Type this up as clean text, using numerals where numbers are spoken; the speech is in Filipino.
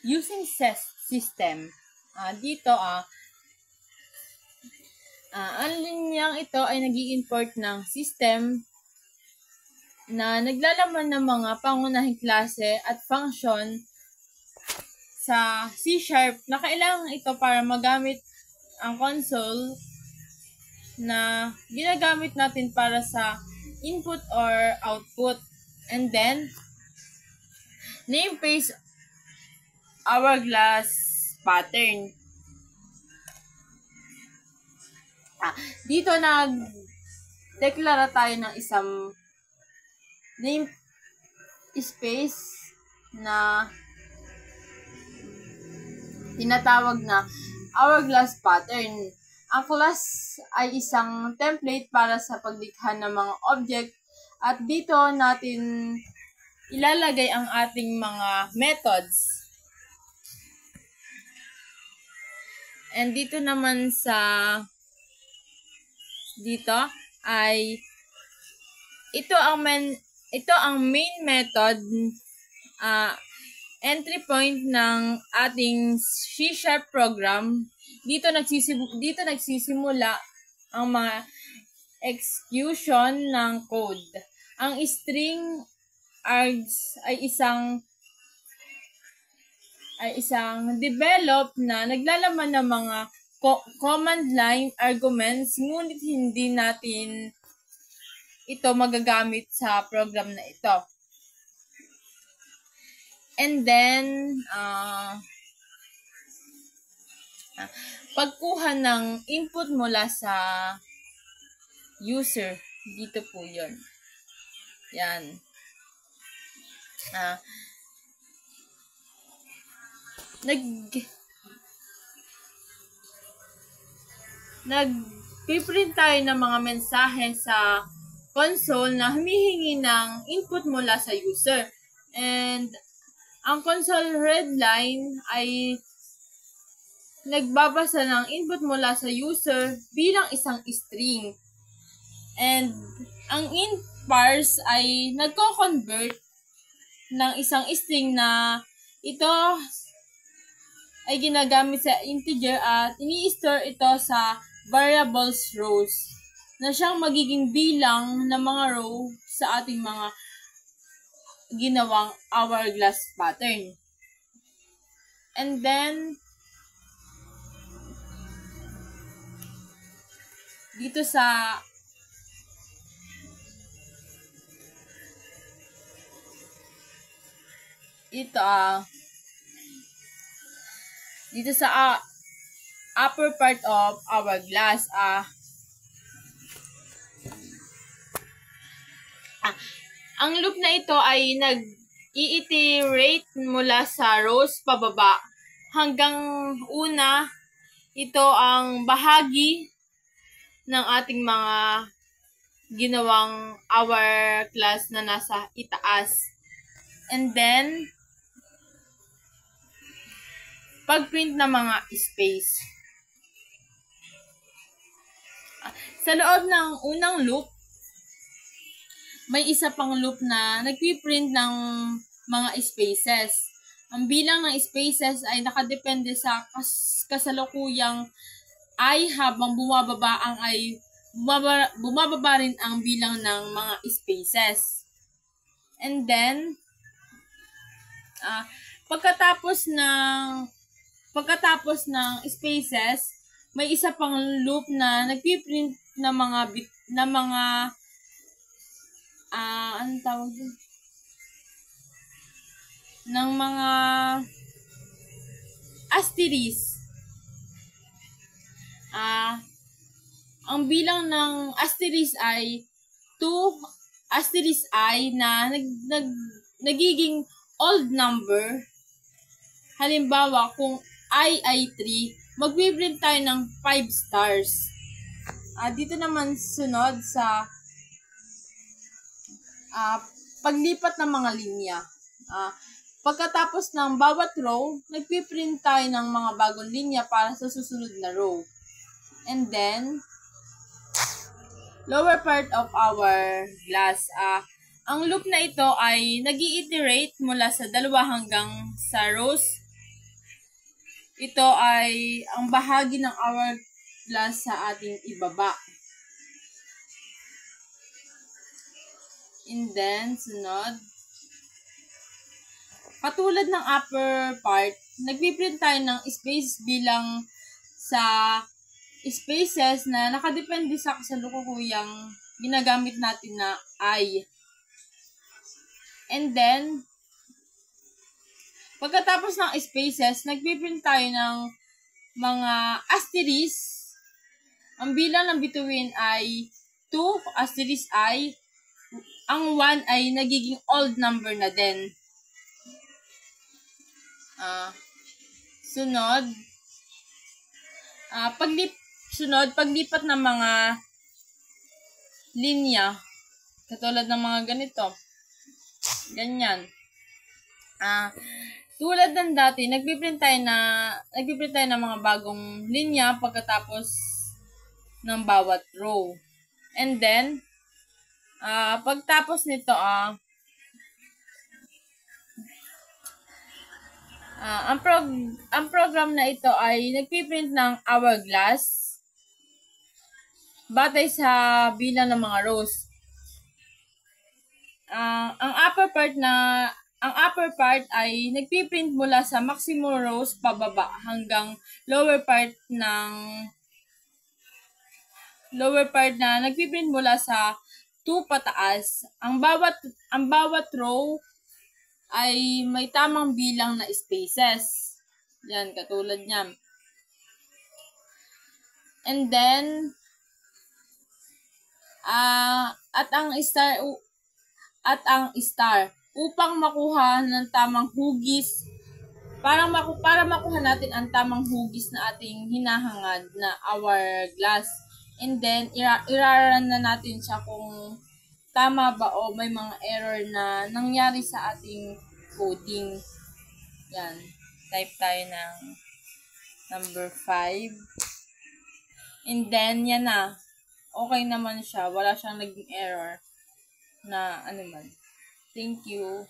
using system. Dito, ang linyang ito ay nag-i-import ng system na naglalaman ng mga pangunahing klase at function sa C# na kailangan ito para magamit ang console na ginagamit natin para sa input or output. And then, namespace hourglass pattern. Dito nag-deklara tayo ng isang namespace na tinatawag na hourglass pattern. Ang class ay isang template para sa paglikha ng mga object at dito natin ilalagay ang ating mga methods. And dito naman dito ay ito ang main method, entry point ng ating C# program. Dito nagsisimula ang mga execution ng code. Ang string args ay isang develop na naglalaman ng mga command line arguments, ngunit hindi natin ito magagamit sa program na ito. And then, pagkuha ng input mula sa user, dito po yun. Yan. Nag-print tayo ng mga mensahe sa console na humihingi ng input mula sa user. And ang console read line ay nagbabasa ng input mula sa user bilang isang string. And ang int parse ay nagko-convert ng isang string na ito ay ginagamit sa integer at ini-store ito sa variables rows na siyang magiging bilang ng mga row sa ating mga ginawang hourglass pattern. And then, dito sa upper part of hourglass, ang loop na ito ay nag-i-iterate mula sa rows pababa hanggang una ito ang bahagi ng ating mga ginawang hourglass na nasa itaas. And then, pag-print ng mga space. Sa loob ng unang loop, may isa pang loop na nagpiprint ng mga spaces. Ang bilang ng spaces ay nakadepende sa kasalukuyang I habang bumababa rin ang bilang ng mga spaces. And then, pagkatapos ng spaces, may isa pang loop na nagpiprint ng mga anong tawag dun? Ng mga asterisk. Ang bilang ng asterisk ay 2 asterisk I na nagiging old number. Halimbawa, kung I ay 3, magbiprint tayo ng 5 stars. Dito naman sunod sa paglipat ng mga linya. Pagkatapos ng bawat row, nagpiprint tayo ng mga bagong linya para sa susunod na row. And then, lower part of our glass. Ang loop na ito ay nag-i-iterate mula sa 2 hanggang sa rows ito ay ang bahagi ng hourglass sa ating ibaba. And then, sunod. Katulad ng upper part, nagpiprint tayo ng space bilang sa spaces na nakadepende sa kasalukuyang ginagamit natin na I. And then, pagkatapos ng spaces, nagpiprint tayo ng mga asterisk. Ang bilang ng bituin ay 2, asterisk I. Ang 1 ay nagiging old number na din. Paglipat ng mga linya, katulad ng mga ganito. Ganyan. Tulad ng dati, nagpiprint tayo ng mga bagong linya pagkatapos ng bawat row. And then, pagtapos nito, ang program na ito ay nagpiprint ng hourglass batay sa bilang ng mga rows. Ang upper part ay nagpiprint mula sa maximum rows pababa hanggang lower part na nagpiprint mula sa 2 pataas. Ang bawat row ay may tamang bilang na spaces. Yan, katulad niyan. And then, at ang star upang makuha ng tamang hugis, para makuha natin ang tamang hugis na ating hinahangad na hourglass. And then, iraran na natin siya kung tama ba o may mga error na nangyari sa ating coding. Yan. Type tayo ng number 5. And then, yan na. Okay naman siya. Wala siyang naging error na ano man. Thank you.